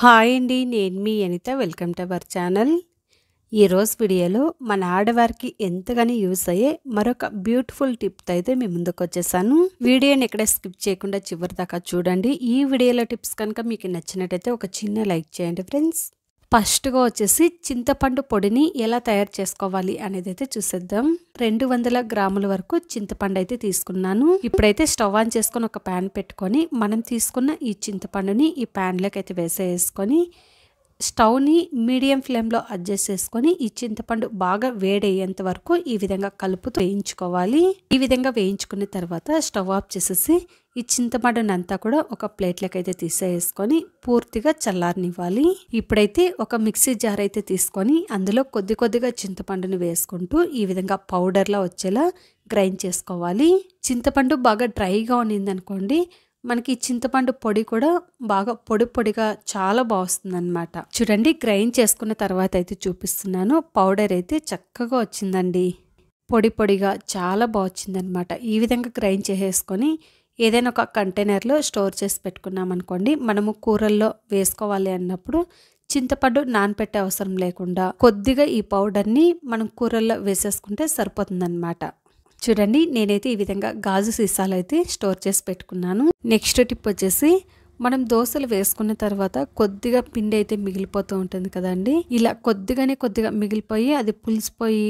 Hi అండి, నేను మీ Anitha. Welcome to our channel. ఈరోజు వీడియోలో మన ఆడవారికి ఎంతగానో యూస్ అయ్యే మరొక బ్యూటిఫుల్ టిప్ అయితే మీ ముందుకు వచ్చేసాను. వీడియోని ఎక్కడ స్కిప్ చేయకుండా చివరి దాకా చూడండి. ఈ వీడియోలో టిప్స్ కనుక మీకు నచ్చినట్టయితే ఒక చిన్న లైక్ చేయండి ఫ్రెండ్స్. ఫస్ట్గా వచ్చేసి చింతపండు పొడిని ఎలా తయారు చేసుకోవాలి అనేది అయితే చూసేద్దాం. 200 గ్రాముల వరకు చింతపండు అయితే తీసుకున్నాను. ఇప్పుడైతే స్టవ్ ఆన్ చేసుకొని ఒక ప్యాన్ పెట్టుకొని మనం తీసుకున్న ఈ చింతపండుని ఈ ప్యాన్లోకి అయితే వేసేసుకొని స్టవ్ని మీడియం ఫ్లేమ్లో అడ్జస్ట్ చేసుకొని ఈ చింతపండు బాగా వేడయ్యేంత వరకు ఈ విధంగా కలుపుతూ వేయించుకోవాలి. ఈ విధంగా వేయించుకున్న తర్వాత స్టవ్ ఆఫ్ చేసేసి ఈ చింతపండుని అంతా కూడా ఒక ప్లేట్లోకి అయితే తీసేసుకొని పూర్తిగా చల్లారనివ్వాలి. ఇప్పుడైతే ఒక మిక్సీ జార్ అయితే తీసుకొని అందులో కొద్దిగా చింతపండుని వేసుకుంటూ ఈ విధంగా పౌడర్లా వచ్చేలా గ్రైండ్ చేసుకోవాలి. చింతపండు బాగా డ్రైగా ఉన్నిందనుకోండి, మనకి చింతపండు పొడి కూడా బాగా పొడిగా చాలా బాగుస్తుంది అనమాట. చూడండి, గ్రైండ్ చేసుకున్న తర్వాత అయితే చూపిస్తున్నాను. పౌడర్ అయితే చక్కగా వచ్చిందండి, పొడిగా చాలా బాగుందనమాట. ఈ విధంగా గ్రైండ్ చేసేసుకొని ఏదైనా ఒక కంటైనర్లో స్టోర్ చేసి పెట్టుకున్నాం అనుకోండి, మనము కూరల్లో వేసుకోవాలి అన్నప్పుడు చింతపండు నానపెట్టే అవసరం లేకుండా కొద్దిగా ఈ పౌడర్ని మనం కూరల్లో వేసేసుకుంటే సరిపోతుందన్నమాట. చూడండి, నేనైతే ఈ విధంగా గాజు సీసాలు అయితే స్టోర్ చేసి పెట్టుకున్నాను. నెక్స్ట్ టిప్ వచ్చేసి మనం దోశలు వేసుకున్న తర్వాత కొద్దిగా పిండి అయితే మిగిలిపోతూ ఉంటుంది కదండి. ఇలా కొద్దిగా మిగిలిపోయి అది పులిసిపోయి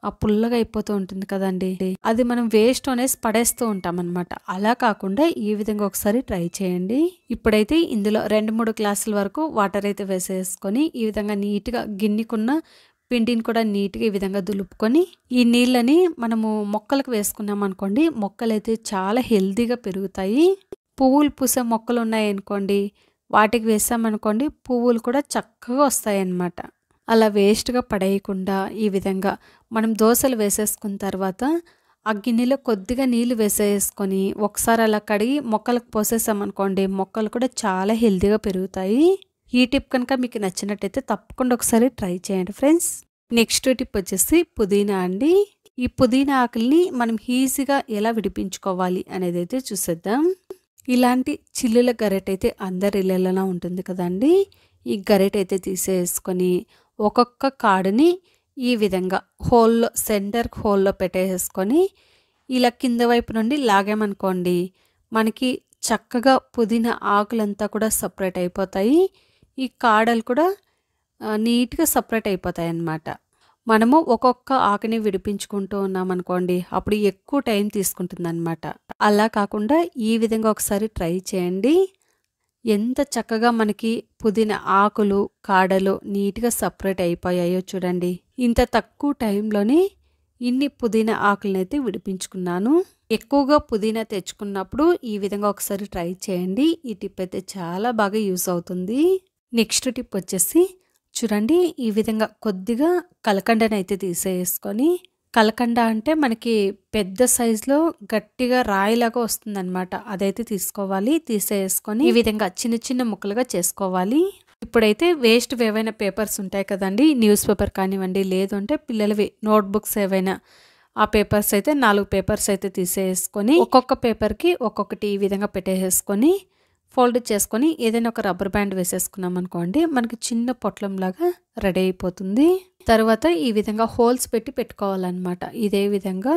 ఆ పుల్లగా అయిపోతూ ఉంటుంది కదండి. అది మనం వేస్ట్ అనేసి పడేస్తూ ఉంటాం అనమాట. అలా కాకుండా ఈ విధంగా ఒకసారి ట్రై చేయండి. ఇప్పుడైతే ఇందులో 2-3 గ్లాసుల వరకు వాటర్ అయితే వేసేసుకొని ఈ విధంగా నీట్గా గిన్నెకున్న పిండిని కూడా నీట్గా ఈ విధంగా దులుపుకొని ఈ నీళ్ళని మనము మొక్కలకు వేసుకున్నాం అనుకోండి, మొక్కలు అయితే చాలా హెల్తీగా పెరుగుతాయి. పువ్వులు పూసే మొక్కలు ఉన్నాయనుకోండి, వాటికి వేసామనుకోండి పువ్వులు కూడా చక్కగా వస్తాయి అన్నమాట. అలా వేస్ట్గా పడేయకుండా ఈ విధంగా మనం దోశలు వేసేసుకున్న తర్వాత ఆ గిన్నెలో కొద్దిగా నీళ్ళు వేసేసుకొని ఒకసారి అలా కడిగి మొక్కలకు పోసేసామనుకోండి, మొక్కలు కూడా చాలా హెల్తీగా పెరుగుతాయి. ఈ టిప్ కనుక మీకు నచ్చినట్టయితే తప్పకుండా ఒకసారి ట్రై చేయండి ఫ్రెండ్స్. నెక్స్ట్ టిప్ వచ్చేసి పుదీనా అండి. ఈ పుదీనా ఆకుల్ని మనం ఈజీగా ఎలా విడిపించుకోవాలి అనేది అయితే చూసేద్దాం. ఇలాంటి చిల్లుల గరెట్ అయితే అందరి ఇళ్ళలో ఉంటుంది కదండి. ఈ గరెట్ అయితే తీసేసుకొని ఒక్కొక్క కాడుని ఈ విధంగా సెంటర్ హోల్లో పెట్టేసుకొని ఇలా కింద వైపు నుండి లాగామనుకోండి, మనకి చక్కగా పుదీనా ఆకులంతా కూడా సపరేట్ అయిపోతాయి. ఈ కాడలు కూడా నీట్గా సపరేట్ అయిపోతాయి అన్నమాట. మనము ఒక్కొక్క ఆకుని విడిపించుకుంటూ ఉన్నామనుకోండి, అప్పుడు ఎక్కువ టైం తీసుకుంటుంది అనమాట. అలా కాకుండా ఈ విధంగా ఒకసారి ట్రై చేయండి. ఎంత చక్కగా మనకి పుదీనా ఆకులు కాడలు నీట్గా సపరేట్ అయిపోయాయో చూడండి. ఇంత తక్కువ టైంలోనే ఇన్ని పుదీనా ఆకులను అయితే విడిపించుకున్నాను. ఎక్కువగా పుదీనా తెచ్చుకున్నప్పుడు ఈ విధంగా ఒకసారి ట్రై చేయండి. ఈ టిప్ అయితే చాలా బాగా యూస్ అవుతుంది. నెక్స్ట్ టిప్ వచ్చేసి చూడండి, ఈ విధంగా కొద్దిగా కలకండని అయితే తీసేసుకొని, కలకండ అంటే మనకి పెద్ద సైజులో గట్టిగా రాయిలాగా వస్తుంది అనమాట. అదైతే తీసుకోవాలి. తీసేసుకొని ఈ విధంగా చిన్న ముక్కలుగా చేసుకోవాలి. ఇప్పుడైతే వేస్ట్ ఏవైనా పేపర్స్ ఉంటాయి కదండి, న్యూస్ పేపర్ కానివ్వండి, లేదు అంటే పిల్లలవి నోట్బుక్స్ ఏవైనా, ఆ పేపర్స్ అయితే 4 పేపర్స్ అయితే తీసేసుకొని ఒక్కొక్క పేపర్కి ఒక్కొక్కటి ఈ విధంగా పెట్టేసుకొని ఫోల్డ్ చేసుకొని ఏదైనా ఒక రబ్బర్ బ్యాండ్ వేసేసుకున్నాం అనుకోండి, మనకి చిన్న పొట్లంలాగా రెడీ అయిపోతుంది. తర్వాత ఈ విధంగా హోల్స్ పెట్టుకోవాలన్నమాట. ఇదే విధంగా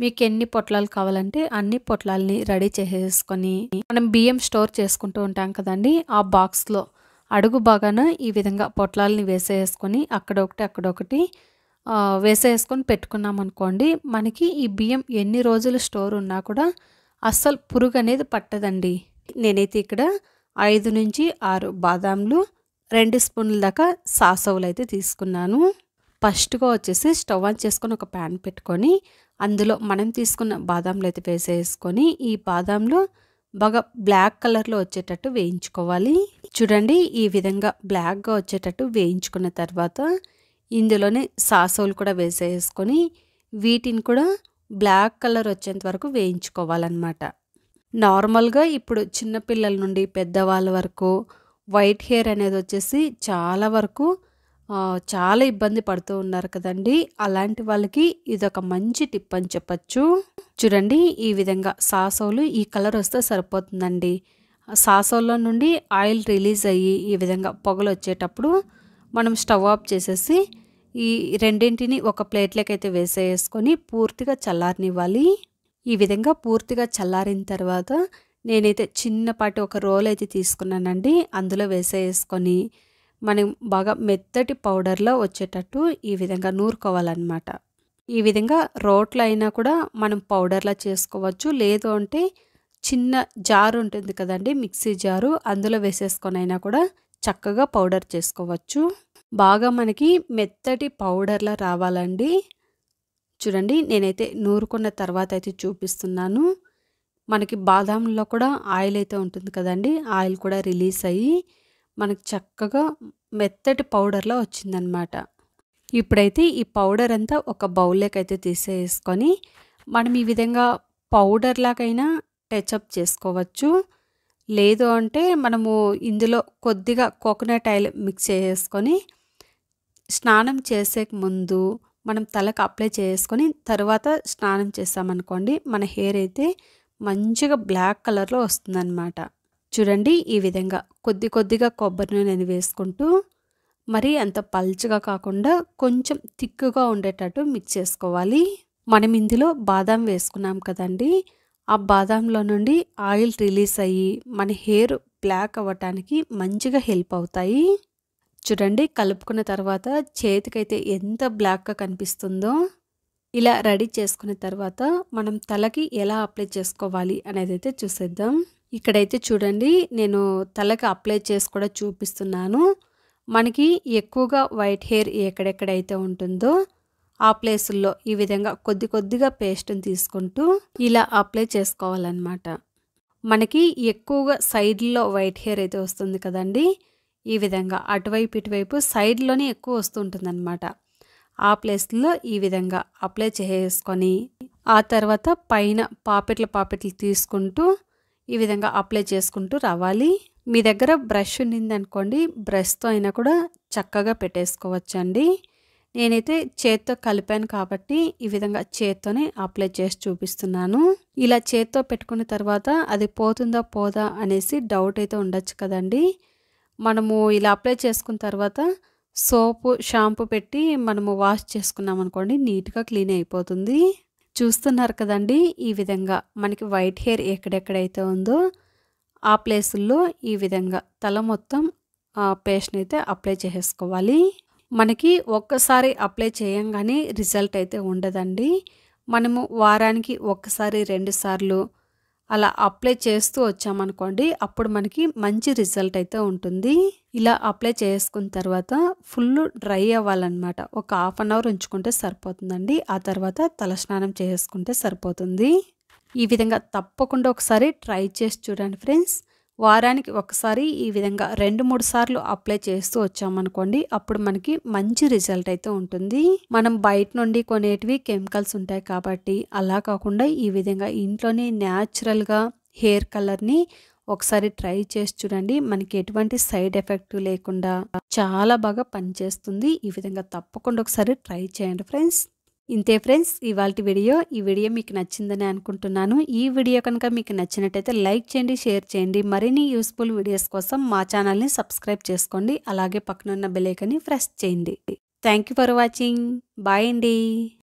మీకు ఎన్ని పొట్లాలు కావాలంటే అన్ని పొట్లాలని రెడీ చేసేసుకొని మనం బియ్యం స్టోర్ చేసుకుంటూ ఉంటాం కదండి, ఆ బాక్స్లో అడుగు బాగాన ఈ విధంగా పొట్లాలని వేసేసుకొని అక్కడొకటి వేసేసుకొని పెట్టుకున్నాం అనుకోండి, మనకి ఈ బియ్యం ఎన్ని రోజులు స్టోర్ ఉన్నా కూడా అస్సలు పురుగు అనేది పట్టదండి. నేనైతే ఇక్కడ 5 నుంచి 6 బాదాంలు, 2 స్పూన్ల దాకా సాసవులు అయితే తీసుకున్నాను. ఫస్ట్గా వచ్చేసి స్టవ్ ఆన్ చేసుకొని ఒక ప్యాన్ పెట్టుకొని అందులో మనం తీసుకున్న బాదాంలు అయితే వేసేసుకొని ఈ బాదాంలు బాగా బ్లాక్ కలర్లో వచ్చేటట్టు వేయించుకోవాలి. చూడండి, ఈ విధంగా బ్లాక్గా వచ్చేటట్టు వేయించుకున్న తర్వాత ఇందులోనే సాసవులు కూడా వేసేసుకొని వీటిని కూడా బ్లాక్ కలర్ వచ్చేంత వరకు వేయించుకోవాలన్నమాట. నార్మల్గా ఇప్పుడు చిన్నపిల్లల నుండి పెద్దవాళ్ళ వరకు వైట్ హెయిర్ అనేది వచ్చేసి చాలా వరకు చాలా ఇబ్బంది పడుతూ ఉన్నారు కదండి. అలాంటి వాళ్ళకి ఇదొక మంచి టిప్ అని చెప్పచ్చు. చూడండి, ఈ విధంగా సాసవులు ఈ కలర్ వస్తే సరిపోతుందండి. సాసోలో నుండి ఆయిల్ రిలీజ్ అయ్యి ఈ విధంగా పొగలు వచ్చేటప్పుడు మనం స్టవ్ ఆఫ్ చేసేసి ఈ రెండింటిని ఒక ప్లేట్లోకి అయితే వేసేసుకొని పూర్తిగా చల్లారనివ్వాలి. ఈ విధంగా పూర్తిగా చల్లారిన తర్వాత నేనైతే చిన్నపాటి ఒక రోల్ అయితే తీసుకున్నానండి. అందులో వేసేసుకొని మనం బాగా మెత్తటి పౌడర్లో వచ్చేటట్టు ఈ విధంగా నూరుకోవాలన్నమాట. ఈ విధంగా రోట్లో అయినా కూడా మనం పౌడర్లా చేసుకోవచ్చు. లేదు అంటే చిన్న జారు ఉంటుంది కదండి, మిక్సీ జారు, అందులో వేసేసుకొని అయినా కూడా చక్కగా పౌడర్ చేసుకోవచ్చు. బాగా మనకి మెత్తటి పౌడర్లా రావాలండి. చూడండి, నేనైతే నూరుకున్న తర్వాత అయితే చూపిస్తున్నాను. మనకి బాదాంలో కూడా ఆయిల్ అయితే ఉంటుంది కదండి, ఆయిల్ కూడా రిలీజ్ అయ్యి మనకి చక్కగా మెత్తటి పౌడర్లా వచ్చిందనమాట. ఇప్పుడైతే ఈ పౌడర్ అంతా ఒక బౌల్లోకి అయితే తీసేసుకొని మనం ఈ విధంగా పౌడర్ లాగైనా టచప్ చేసుకోవచ్చు. లేదు అంటే మనము ఇందులో కొద్దిగా కోకోనట్ ఆయిల్ మిక్స్ చేసుకొని స్నానం చేసే ముందు మనం తలకు అప్లై చేసుకొని తర్వాత స్నానం చేసామనుకోండి, మన హెయిర్ అయితే మంచిగా బ్లాక్ కలర్లో వస్తుందన్నమాట. చూడండి, ఈ విధంగా కొద్ది కొద్దిగా కొబ్బరి నూనె వేసుకుంటూ మరి అంత పల్చగా కాకుండా కొంచెం థిక్గా ఉండేటట్టు మిక్స్ చేసుకోవాలి. మనం ఇందులో బాదాం వేసుకున్నాం కదండి, ఆ బాదాంలో నుండి ఆయిల్ రిలీజ్ అయ్యి మన హెయిర్ బ్లాక్ అవ్వటానికి మంచిగా హెల్ప్ అవుతాయి. చూడండి, కలుపుకున్న తర్వాత చేతికైతే ఎంత బ్లాక్గా కనిపిస్తుందో. ఇలా రెడీ చేసుకున్న తర్వాత మనం తలకి ఎలా అప్లై చేసుకోవాలి అనేది అయితే చూసేద్దాం. ఇక్కడైతే చూడండి, నేను తలకి అప్లై చేసి కూడా చూపిస్తున్నాను. మనకి ఎక్కువగా వైట్ హెయిర్ ఎక్కడెక్కడైతే ఉంటుందో ఆ ప్లేసుల్లో ఈ విధంగా కొద్ది కొద్దిగా పేస్ట్ని తీసుకుంటూ ఇలా అప్లై చేసుకోవాలన్నమాట. మనకి ఎక్కువగా సైడ్లో వైట్ హెయిర్ అయితే వస్తుంది కదండి, ఈ విధంగా అటువైపు ఇటువైపు సైడ్లోనే ఎక్కువ వస్తుంటుందన్నమాట. ఆ ప్లేస్లో ఈ విధంగా అప్లై చేసుకొని ఆ తర్వాత పైన పాపెట్లు తీసుకుంటూ ఈ విధంగా అప్లై చేసుకుంటూ రావాలి. మీ దగ్గర బ్రష్ ఉన్నిందనుకోండి, బ్రష్తో అయినా కూడా చక్కగా పెట్టేసుకోవచ్చండి. నేనైతే చేత్తో కలిపాను కాబట్టి ఈ విధంగా చేత్తోనే అప్లై చేసి చూపిస్తున్నాను. ఇలా చేత్తో పెట్టుకున్న తర్వాత అది పోతుందా పోదా అనేసి డౌట్ అయితే ఉండొచ్చు కదండి. మనము ఇలా అప్లై చేసుకున్న తర్వాత సోపు షాంపూ పెట్టి మనము వాష్ చేసుకున్నాం అనుకోండి, నీట్గా క్లీన్ అయిపోతుంది. చూస్తున్నారు కదండి, ఈ విధంగా మనకి వైట్ హెయిర్ ఎక్కడెక్కడైతే ఉందో ఆ ప్లేసుల్లో ఈ విధంగా తల మొత్తం పేస్ట్ని అయితే అప్లై చేసుకోవాలి. మనకి ఒక్కసారి అప్లై చేయంగానే రిజల్ట్ అయితే ఉండదండి. మనము వారానికి ఒక్కసారి 2 సార్లు అలా అప్లై చేస్తూ వచ్చామనుకోండి, అప్పుడు మనకి మంచి రిజల్ట్ అయితే ఉంటుంది. ఇలా అప్లై చేసుకున్న తర్వాత ఫుల్ డ్రై అవ్వాలన్నమాట. ఒక ½ అన్ అవర్ ఉంచుకుంటే సరిపోతుందండి. ఆ తర్వాత తలస్నానం చేసుకుంటే సరిపోతుంది. ఈ విధంగా తప్పకుండా ఒకసారి ట్రై చేసి చూడండి ఫ్రెండ్స్. వారానికి ఒకసారి ఈ విధంగా 2-3 సార్లు అప్లై చేస్తూ వచ్చామనుకోండి, అప్పుడు మనకి మంచి రిజల్ట్ అయితే ఉంటుంది. మనం బయట నుండి కొనేటివి కెమికల్స్ ఉంటాయి కాబట్టి అలా కాకుండా ఈ విధంగా ఇంట్లోనే న్యాచురల్గా హెయిర్ కలర్ని ఒకసారి ట్రై చేసి చూడండి. మనకి ఎటువంటి సైడ్ ఎఫెక్ట్ లేకుండా చాలా బాగా పనిచేస్తుంది. ఈ విధంగా తప్పకుండా ఒకసారి ట్రై చేయండి ఫ్రెండ్స్. ఇంతే ఫ్రెండ్స్ ఇవాల్టి వీడియో. ఈ వీడియో మీకు నచ్చిందని అనుకుంటున్నాను. ఈ వీడియో కనుక మీకు నచ్చినట్టయితే లైక్ చేయండి, షేర్ చేయండి. మరిన్ని యూస్ఫుల్ వీడియోస్ కోసం మా ఛానల్ని సబ్స్క్రైబ్ చేసుకోండి. అలాగే పక్కనున్న బెల్ ఐకాన్ని ప్రెస్ చేయండి. Thank you for watching. Bye అండి.